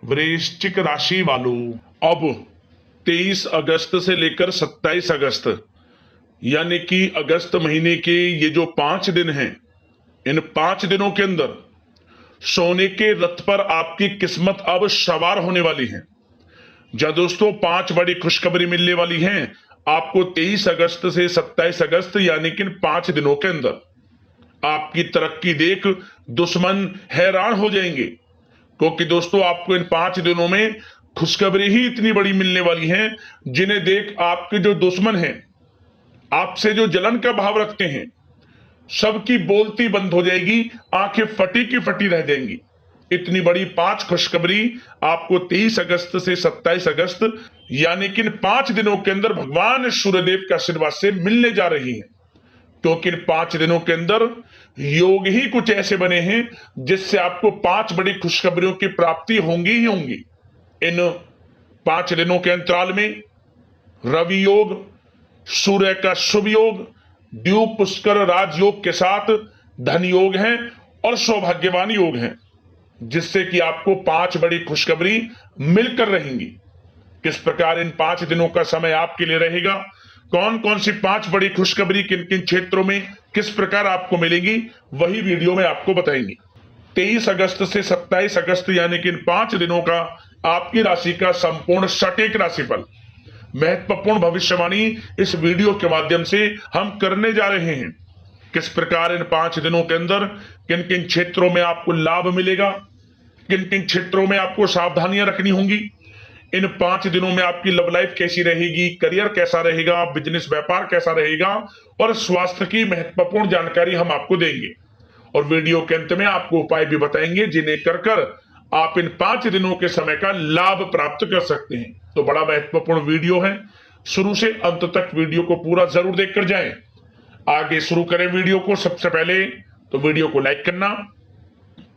वृश्चिक राशि वालों, अब 23 अगस्त से लेकर 27 अगस्त यानी कि अगस्त महीने के ये जो 5 दिन हैं, इन 5 दिनों के अंदर सोने के रथ पर आपकी किस्मत अब सवार होने वाली है। जा दोस्तों, 5 बड़ी खुशखबरी मिलने वाली हैं आपको 23 अगस्त से 27 अगस्त यानी कि इन 5 दिनों के अंदर। आपकी तरक्की देख दुश्मन हैरान हो जाएंगे, क्योंकि दोस्तों आपको इन 5 दिनों में खुशखबरी ही इतनी बड़ी मिलने वाली है, जिन्हें देख आपके जो दुश्मन हैं, आपसे जो जलन का भाव रखते हैं, सबकी बोलती बंद हो जाएगी, आंखें फटी की फटी रह जाएंगी। इतनी बड़ी 5 खुशखबरी आपको 23 अगस्त से 27 अगस्त यानी कि इन 5 दिनों के अंदर भगवान सूर्यदेव के आशीर्वाद से मिलने जा रही है। क्योंकि इन 5 दिनों के अंदर योग ही कुछ ऐसे बने हैं जिससे आपको 5 बड़ी खुशखबरियों की प्राप्ति होंगी ही होंगी। इन 5 दिनों के अंतराल में रवि योग, सूर्य का शुभ योग, द्यूप पुष्कर राजयोग के साथ धन योग है और सौभाग्यवान योग है, जिससे कि आपको 5 बड़ी खुशखबरी मिलकर रहेंगी। किस प्रकार इन 5 दिनों का समय आपके लिए रहेगा, कौन कौन सी 5 बड़ी खुशखबरी किन किन क्षेत्रों में किस प्रकार आपको मिलेगी, वही वीडियो में आपको बताएंगे। 23 अगस्त से 27 अगस्त यानी कि इन 5 दिनों का आपकी राशि का संपूर्ण सटीक राशिफल, महत्वपूर्ण भविष्यवाणी इस वीडियो के माध्यम से हम करने जा रहे हैं। किस प्रकार इन 5 दिनों के अंदर किन किन क्षेत्रों में आपको लाभ मिलेगा, किन किन क्षेत्रों में आपको सावधानियां रखनी होंगी, इन 5 दिनों में आपकी लव लाइफ कैसी रहेगी, करियर कैसा रहेगा, बिजनेस व्यापार कैसा रहेगा और स्वास्थ्य की महत्वपूर्ण जानकारी हम आपको देंगे। और वीडियो के अंत में आपको उपाय भी बताएंगे जिन्हें कर आप इन 5 दिनों के समय का लाभ प्राप्त कर सकते हैं। तो बड़ा महत्वपूर्ण वीडियो है, शुरू से अंत तक वीडियो को पूरा जरूर देखकर जाएं। आगे शुरू करें वीडियो को। सबसे पहले तो वीडियो को लाइक करना,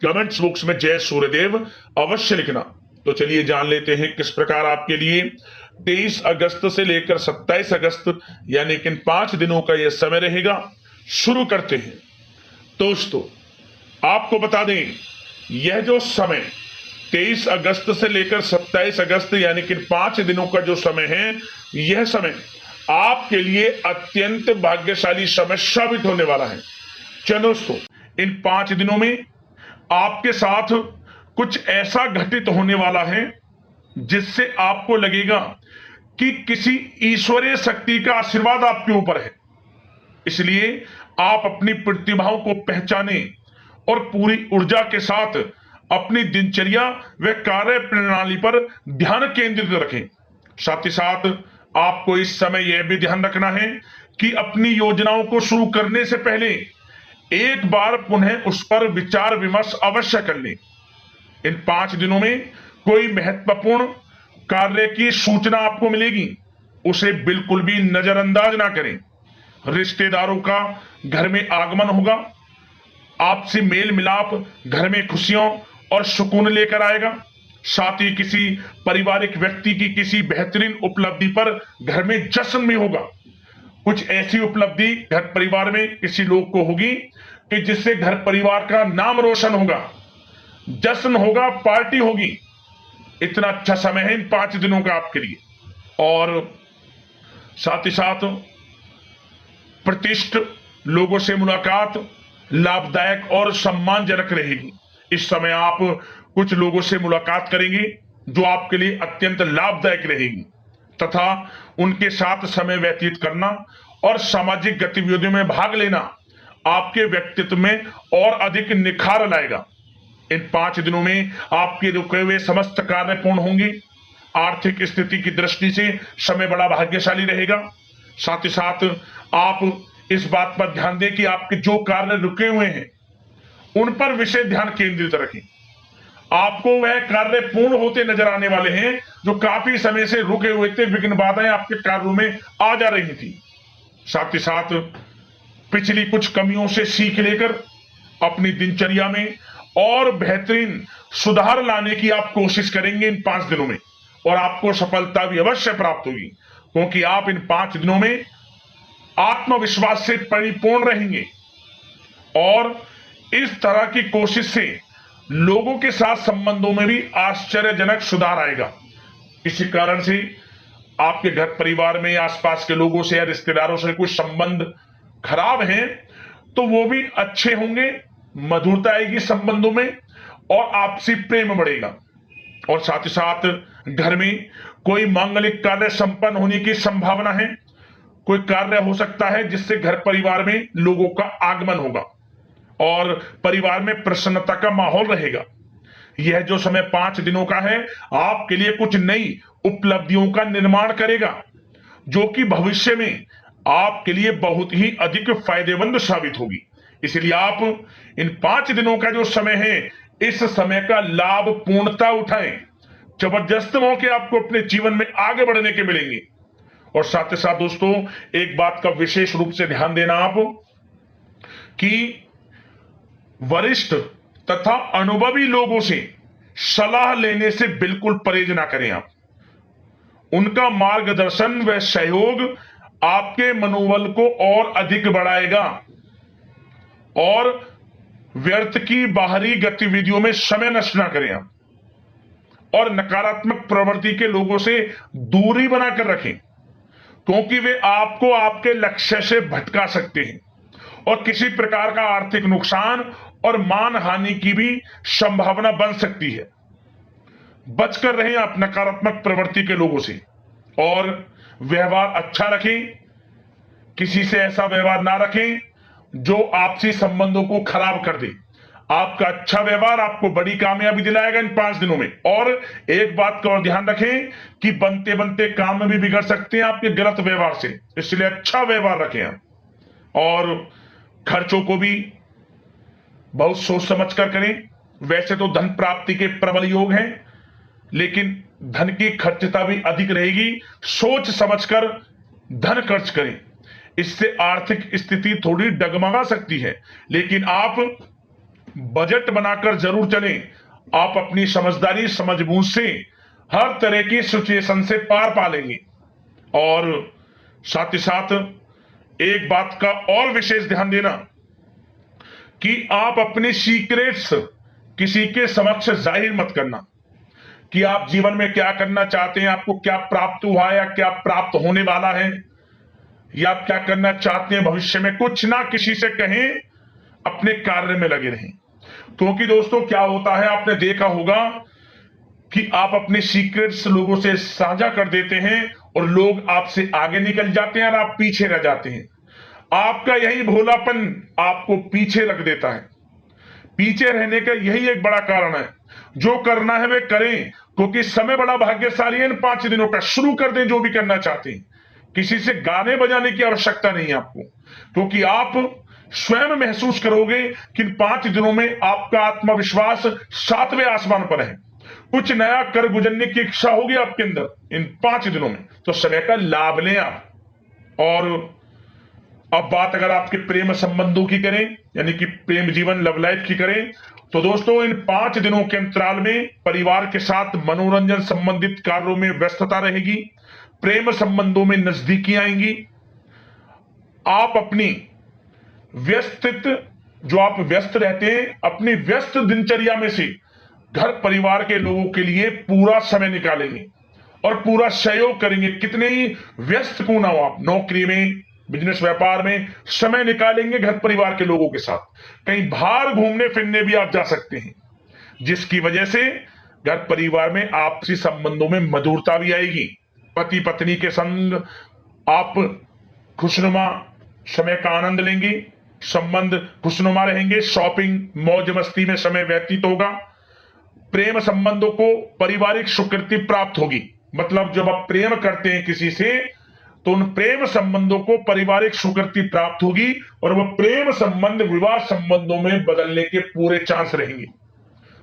कमेंट्स बॉक्स में जय सूर्यदेव अवश्य लिखना। तो चलिए जान लेते हैं किस प्रकार आपके लिए 23 अगस्त से लेकर 27 अगस्त यानी कि इन 5 दिनों का यह समय रहेगा। शुरू करते हैं। दोस्तों आपको बता दें, यह जो समय 23 अगस्त से लेकर 27 अगस्त यानी कि 5 दिनों का जो समय है, यह समय आपके लिए अत्यंत भाग्यशाली समय साबित होने वाला है। चलो दोस्तों, इन 5 दिनों में आपके साथ कुछ ऐसा घटित होने वाला है जिससे आपको लगेगा कि किसी ईश्वरीय शक्ति का आशीर्वाद आपके ऊपर है। इसलिए आप अपनी प्रतिभाओं को पहचानें और पूरी ऊर्जा के साथ अपनी दिनचर्या व कार्य प्रणाली पर ध्यान केंद्रित रखें। साथ ही साथ आपको इस समय यह भी ध्यान रखना है कि अपनी योजनाओं को शुरू करने से पहले एक बार पुनः उस पर विचार विमर्श अवश्य कर लें। इन 5 दिनों में कोई महत्वपूर्ण कार्य की सूचना आपको मिलेगी, उसे बिल्कुल भी नजरअंदाज ना करें। रिश्तेदारों का घर में आगमन होगा, आपसी मेल मिलाप घर में खुशियों और सुकून लेकर आएगा। साथ ही किसी पारिवारिक व्यक्ति की किसी बेहतरीन उपलब्धि पर घर में जश्न भी होगा। कुछ ऐसी उपलब्धि घर परिवार में किसी लोग को होगी कि जिससे घर परिवार का नाम रोशन होगा, जश्न होगा, पार्टी होगी। इतना अच्छा समय है इन 5 दिनों का आपके लिए। और साथ ही साथ प्रतिष्ठित लोगों से मुलाकात लाभदायक और सम्मानजनक रहेगी। इस समय आप कुछ लोगों से मुलाकात करेंगे जो आपके लिए अत्यंत लाभदायक रहेगी, तथा उनके साथ समय व्यतीत करना और सामाजिक गतिविधियों में भाग लेना आपके व्यक्तित्व में और अधिक निखार लाएगा। इन 5 दिनों में आपके रुके हुए समस्त कार्य पूर्ण होंगे। आर्थिक स्थिति की दृष्टि से समय बड़ा भाग्यशाली रहेगा। साथ ही साथ आप इस बात पर ध्यान दें कि आपके जो कार्य रुके हुए हैं उन पर विशेष ध्यान केंद्रित रखें। आपको वह कार्य पूर्ण होते नजर आने वाले हैं जो काफी समय से रुके हुए थे, विघ्न बाधाएं आपके कार्यों में आ जा रही थी। साथ ही साथ पिछली कुछ कमियों से सीख लेकर अपनी दिनचर्या में और बेहतरीन सुधार लाने की आप कोशिश करेंगे इन 5 दिनों में, और आपको सफलता भी अवश्य प्राप्त होगी, क्योंकि आप इन 5 दिनों में आत्मविश्वास से परिपूर्ण रहेंगे। और इस तरह की कोशिश से लोगों के साथ संबंधों में भी आश्चर्यजनक सुधार आएगा। इसी कारण से आपके घर परिवार में आसपास के लोगों से या रिश्तेदारों से कुछ संबंध खराब हैं तो वो भी अच्छे होंगे, मधुरता आएगी संबंधों में और आपसी प्रेम बढ़ेगा। और साथ ही साथ घर में कोई मांगलिक कार्य संपन्न होने की संभावना है। कोई कार्य हो सकता है जिससे घर परिवार में लोगों का आगमन होगा और परिवार में प्रसन्नता का माहौल रहेगा। यह जो समय 5 दिनों का है आपके लिए कुछ नई उपलब्धियों का निर्माण करेगा, जो कि भविष्य में आपके लिए बहुत ही अधिक फायदेमंद साबित होगी। इसलिए आप इन 5 दिनों का जो समय है, इस समय का लाभ पूर्णता उठाएं। जबरदस्त मौके आपको अपने जीवन में आगे बढ़ने के मिलेंगे। और साथ ही साथ दोस्तों, एक बात का विशेष रूप से ध्यान देना आप कि वरिष्ठ तथा अनुभवी लोगों से सलाह लेने से बिल्कुल परहेज ना करें। आप उनका मार्गदर्शन व सहयोग आपके मनोबल को और अधिक बढ़ाएगा और व्यर्थ की बाहरी गतिविधियों में समय नष्ट ना करें आप। और नकारात्मक प्रवृत्ति के लोगों से दूरी बनाकर रखें, क्योंकि वे आपको आपके लक्ष्य से भटका सकते हैं और किसी प्रकार का आर्थिक नुकसान और मान हानि की भी संभावना बन सकती है। बचकर रहें आप नकारात्मक प्रवृत्ति के लोगों से और व्यवहार अच्छा रखें। किसी से ऐसा व्यवहार ना रखें जो आपसी संबंधों को खराब कर दे। आपका अच्छा व्यवहार आपको बड़ी कामयाबी दिलाएगा इन 5 दिनों में। और एक बात का और ध्यान रखें कि बनते बनते काम में भी बिगड़ सकते हैं आपके गलत व्यवहार से, इसलिए अच्छा व्यवहार रखें आप। और खर्चों को भी बहुत सोच समझ कर करें। वैसे तो धन प्राप्ति के प्रबल योग हैं, लेकिन धन की खर्चता भी अधिक रहेगी। सोच समझकर धन खर्च करें, इससे आर्थिक स्थिति थोड़ी डगमगा सकती है, लेकिन आप बजट बनाकर जरूर चलें। आप अपनी समझदारी समझबूझ से हर तरह की सिचुएशन से पार पा लेंगे। और साथ ही साथ एक बात का और विशेष ध्यान देना कि आप अपने सीक्रेट्स किसी के समक्ष जाहिर मत करना कि आप जीवन में क्या करना चाहते हैं, आपको क्या प्राप्त हुआ है या क्या प्राप्त होने वाला है, या आप क्या करना चाहते हैं भविष्य में। कुछ ना किसी से कहें, अपने कार्य में लगे रहें। क्योंकि दोस्तों क्या होता है, आपने देखा होगा कि आप अपने सीक्रेट्स लोगों से साझा कर देते हैं और लोग आपसे आगे निकल जाते हैं और आप पीछे रह जाते हैं। आपका यही भोलापन आपको पीछे रख देता है। पीछे रहने का यही एक बड़ा कारण है। जो करना है वे करें, क्योंकि समय बड़ा भाग्यशाली है। इन 5 दिनों का शुरू कर दें जो भी करना चाहते हैं। किसी से गाने बजाने की आवश्यकता नहीं है आपको, क्योंकि आप स्वयं महसूस करोगे कि इन 5 दिनों में आपका आत्मविश्वास 7वें आसमान पर है। कुछ नया कर गुजरने की इच्छा होगी आपके अंदर इन 5 दिनों में, तो समय का लाभ लें आप। और अब बात अगर आपके प्रेम संबंधों की करें, यानी कि प्रेम जीवन लव लाइफ की करें, तो दोस्तों इन 5 दिनों के अंतराल में परिवार के साथ मनोरंजन संबंधित कार्यों में व्यस्तता रहेगी। प्रेम संबंधों में नजदीकी आएंगी। आप अपनी जो आप व्यस्त रहते हैं, अपनी व्यस्त दिनचर्या में से घर परिवार के लोगों के लिए पूरा समय निकालेंगे और पूरा सहयोग करेंगे। कितने ही व्यस्त क्यों ना हो आप, नौकरी में, बिजनेस व्यापार में समय निकालेंगे घर परिवार के लोगों के साथ। कहीं बाहर घूमने फिरने भी आप जा सकते हैं, जिसकी वजह से घर परिवार में आपसी संबंधों में मधुरता भी आएगी। पति पत्नी के संग आप खुशनुमा समय का आनंद लेंगे, संबंध खुशनुमा रहेंगे। शॉपिंग मौज मस्ती में समय व्यतीत होगा। प्रेम संबंधों को पारिवारिक स्वीकृति प्राप्त होगी। मतलब जब आप प्रेम करते हैं किसी से, तो उन प्रेम संबंधों को पारिवारिक स्वीकृति प्राप्त होगी और वह प्रेम संबंध विवाह संबंधों में बदलने के पूरे चांस रहेंगे।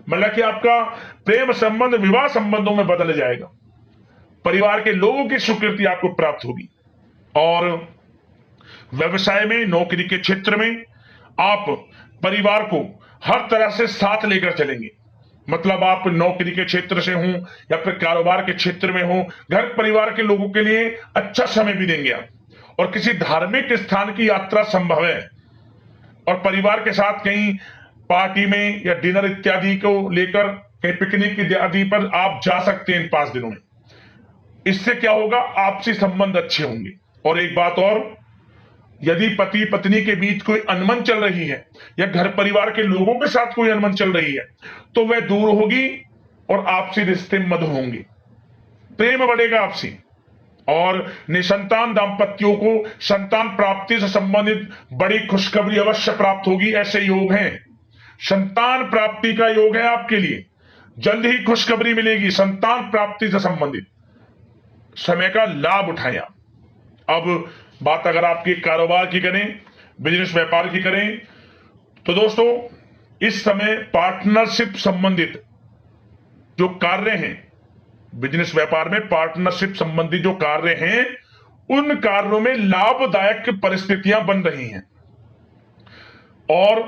मतलब कि आपका प्रेम संबंध विवाह संबंधों में बदल जाएगा। परिवार के लोगों की स्वीकृति आपको प्राप्त होगी। और व्यवसाय में, नौकरी के क्षेत्र में आप परिवार को हर तरह से साथ लेकर चलेंगे। मतलब आप नौकरी के क्षेत्र से हों या फिर कारोबार के क्षेत्र में हो, घर परिवार के लोगों के लिए अच्छा समय भी देंगे आप। और किसी धार्मिक स्थान की यात्रा संभव है और परिवार के साथ कहीं पार्टी में या डिनर इत्यादि को लेकर कहीं पिकनिक इत्यादि पर आप जा सकते हैं इन 5 दिनों में। इससे क्या होगा, आपसी संबंध अच्छे होंगे। और एक बात और, यदि पति पत्नी के बीच कोई अनबन चल रही है या घर परिवार के लोगों के साथ कोई अनबन चल रही है तो वह दूर होगी और आपसी रिश्ते मधुर होंगे, प्रेम बढ़ेगा आपसी। और निसंतान दाम्पत्यों को संतान प्राप्ति से संबंधित बड़ी खुशखबरी अवश्य प्राप्त होगी। ऐसे योग हैं, संतान प्राप्ति का योग है आपके लिए, जल्द ही खुशखबरी मिलेगी संतान प्राप्ति से संबंधित। समय का लाभ उठाएं आप। अब बात अगर आपके कारोबार की करें, बिजनेस व्यापार की करें, तो दोस्तों इस समय पार्टनरशिप संबंधित जो कार्य हैं, बिजनेस व्यापार में पार्टनरशिप संबंधी जो कार्य हैं, उन कार्यों में लाभदायक परिस्थितियां बन रही हैं और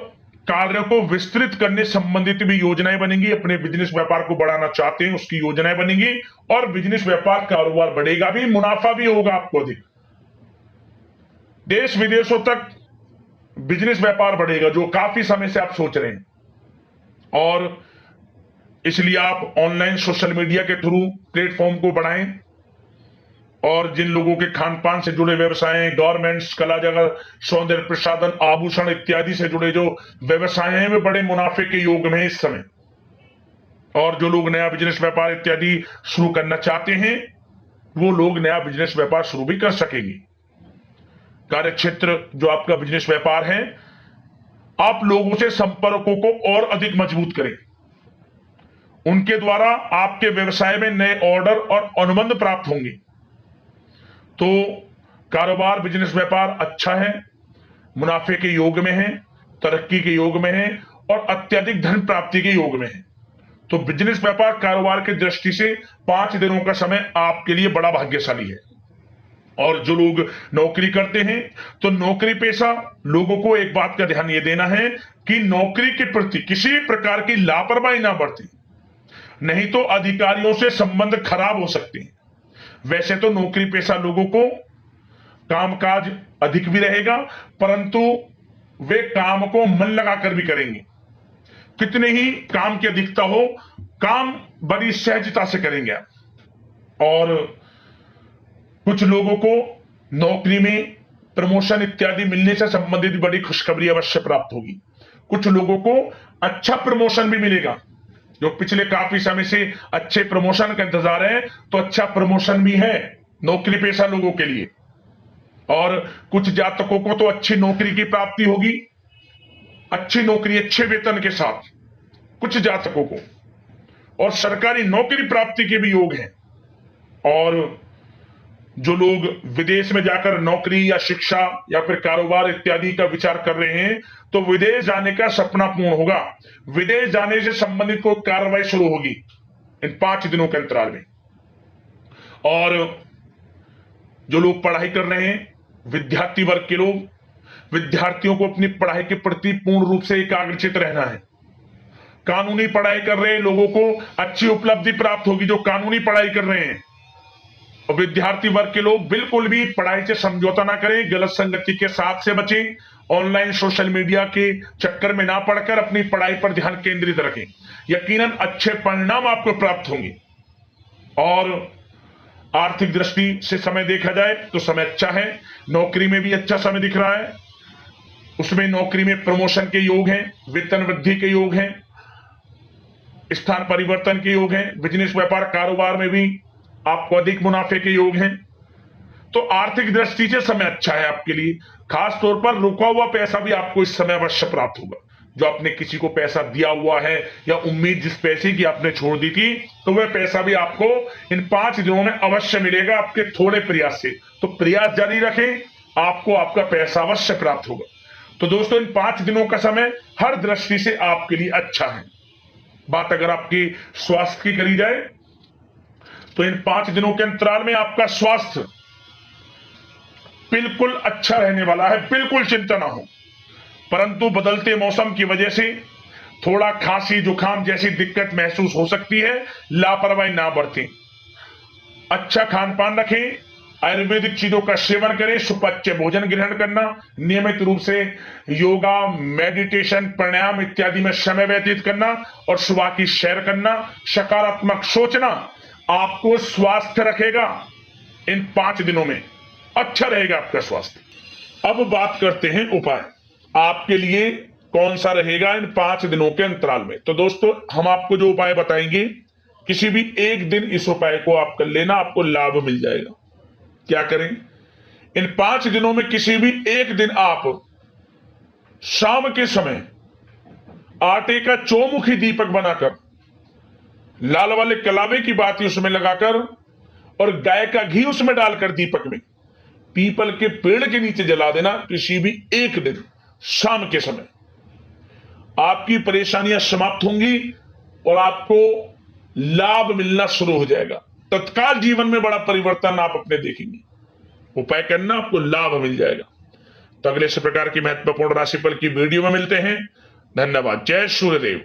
कार्यों को विस्तृत करने संबंधित भी योजनाएं बनेंगी। अपने बिजनेस व्यापार को बढ़ाना चाहते हैं उसकी योजनाएं बनेंगी और बिजनेस व्यापार कारोबार बढ़ेगा भी, मुनाफा भी होगा आपको अधिक। देश विदेशों तक बिजनेस व्यापार बढ़ेगा जो काफी समय से आप सोच रहे हैं। और इसलिए आप ऑनलाइन सोशल मीडिया के थ्रू प्लेटफॉर्म को बढ़ाएं और जिन लोगों के खान पान से जुड़े व्यवसाय, गारमेंट्स, कला जगत, सौंदर्य प्रसाधन, आभूषण इत्यादि से जुड़े जो व्यवसाय हैं वे बड़े मुनाफे के योग में इस समय। और जो लोग नया बिजनेस व्यापार इत्यादि शुरू करना चाहते हैं वो लोग नया बिजनेस व्यापार शुरू भी कर सकेंगे। कार्य क्षेत्र जो आपका बिजनेस व्यापार है, आप लोगों से संपर्कों को और अधिक मजबूत करें। उनके द्वारा आपके व्यवसाय में नए ऑर्डर और अनुबंध प्राप्त होंगे। तो कारोबार, बिजनेस व्यापार अच्छा है, मुनाफे के योग में है, तरक्की के योग में है और अत्यधिक धन प्राप्ति के योग में है। तो बिजनेस व्यापार कारोबार की दृष्टि से 5 दिनों का समय आपके लिए बड़ा भाग्यशाली है। और जो लोग नौकरी करते हैं तो नौकरी पेशा लोगों को एक बात का ध्यान यह देना है कि नौकरी के प्रति किसी प्रकार की लापरवाही ना बरतें, नहीं तो अधिकारियों से संबंध खराब हो सकते हैं। वैसे तो नौकरी पेशा लोगों को कामकाज अधिक भी रहेगा, परंतु वे काम को मन लगाकर भी करेंगे। कितने ही काम की अधिकता हो, काम बड़ी सहजता से करेंगे आप। और कुछ लोगों को नौकरी में प्रमोशन इत्यादि मिलने से संबंधित बड़ी खुशखबरी अवश्य प्राप्त होगी। कुछ लोगों को अच्छा प्रमोशन भी मिलेगा, जो पिछले काफी समय से अच्छे प्रमोशन का इंतजार है तो अच्छा प्रमोशन भी है नौकरी पेशा लोगों के लिए। और कुछ जातकों को तो अच्छी नौकरी की प्राप्ति होगी, अच्छी नौकरी अच्छे वेतन के साथ कुछ जातकों को, और सरकारी नौकरी प्राप्ति के भी योग हैं। और जो लोग विदेश में जाकर नौकरी या शिक्षा या फिर कारोबार इत्यादि का विचार कर रहे हैं तो विदेश जाने का सपना पूर्ण होगा। विदेश जाने से संबंधित कोई कार्रवाई शुरू होगी इन 5 दिनों के अंतराल में। और जो लोग पढ़ाई कर रहे हैं, विद्यार्थी वर्ग के लोग, विद्यार्थियों को अपनी पढ़ाई के प्रति पूर्ण रूप से एकाग्रचित रहना है। कानूनी पढ़ाई कर रहे लोगों को अच्छी उपलब्धि प्राप्त होगी जो कानूनी पढ़ाई कर रहे हैं। और विद्यार्थी वर्ग के लोग बिल्कुल भी पढ़ाई से समझौता ना करें, गलत संगति के साथ से बचें, ऑनलाइन सोशल मीडिया के चक्कर में ना पड़कर अपनी पढ़ाई पर ध्यान केंद्रित रखें। यकीनन अच्छे परिणाम आपको प्राप्त होंगे। और आर्थिक दृष्टि से समय देखा जाए तो समय अच्छा है, नौकरी में भी अच्छा समय दिख रहा है। उसमें नौकरी में प्रमोशन के योग हैं, वेतन वृद्धि के योग हैं, स्थान परिवर्तन के योग हैं। बिजनेस व्यापार कारोबार में भी आपको अधिक मुनाफे के योग हैं। तो आर्थिक दृष्टि से समय अच्छा है आपके लिए। खास तौर पर रुका हुआ पैसा भी आपको इस समय अवश्य प्राप्त होगा। जो आपने किसी को पैसा दिया हुआ है या उम्मीद जिस पैसे की आपने छोड़ दी थी, तो वह पैसा भी आपको इन 5 दिनों में अवश्य मिलेगा आपके थोड़े प्रयास से। तो प्रयास जारी रखें, आपको आपका पैसा अवश्य प्राप्त होगा। तो दोस्तों, इन 5 दिनों का समय हर दृष्टि से आपके लिए अच्छा है। बात अगर आपकी स्वास्थ्य की करी जाए तो इन 5 दिनों के अंतराल में आपका स्वास्थ्य बिल्कुल अच्छा रहने वाला है, बिल्कुल चिंता ना हो। परंतु बदलते मौसम की वजह से थोड़ा खांसी जुकाम जैसी दिक्कत महसूस हो सकती है, लापरवाही ना बरतें। अच्छा खान पान रखें, आयुर्वेदिक चीजों का सेवन करें, सुपाच्य भोजन ग्रहण करना, नियमित रूप से योगा, मेडिटेशन, प्राणायाम इत्यादि में समय व्यतीत करना और सुबह की सैर करना, सकारात्मक सोचना आपको स्वास्थ्य रखेगा। इन 5 दिनों में अच्छा रहेगा आपका स्वास्थ्य। अब बात करते हैं उपाय आपके लिए कौन सा रहेगा इन 5 दिनों के अंतराल में। तो दोस्तों, हम आपको जो उपाय बताएंगे, किसी भी एक दिन इस उपाय को आप कर लेना, आपको लाभ मिल जाएगा। क्या करें? इन 5 दिनों में किसी भी एक दिन आप शाम के समय आटे का चौमुखी दीपक बनाकर, लाल वाले कलावे की बाती उसमें लगाकर और गाय का घी उसमें डालकर दीपक में पीपल के पेड़ के नीचे जला देना। किसी भी एक दिन शाम के समय आपकी परेशानियां समाप्त होंगी और आपको लाभ मिलना शुरू हो जाएगा। तत्काल जीवन में बड़ा परिवर्तन आप अपने देखेंगे। उपाय करना, आपको लाभ मिल जाएगा। तो अगले इस प्रकार की महत्वपूर्ण राशिफल की वीडियो में मिलते हैं। धन्यवाद। जय सूर्यदेव।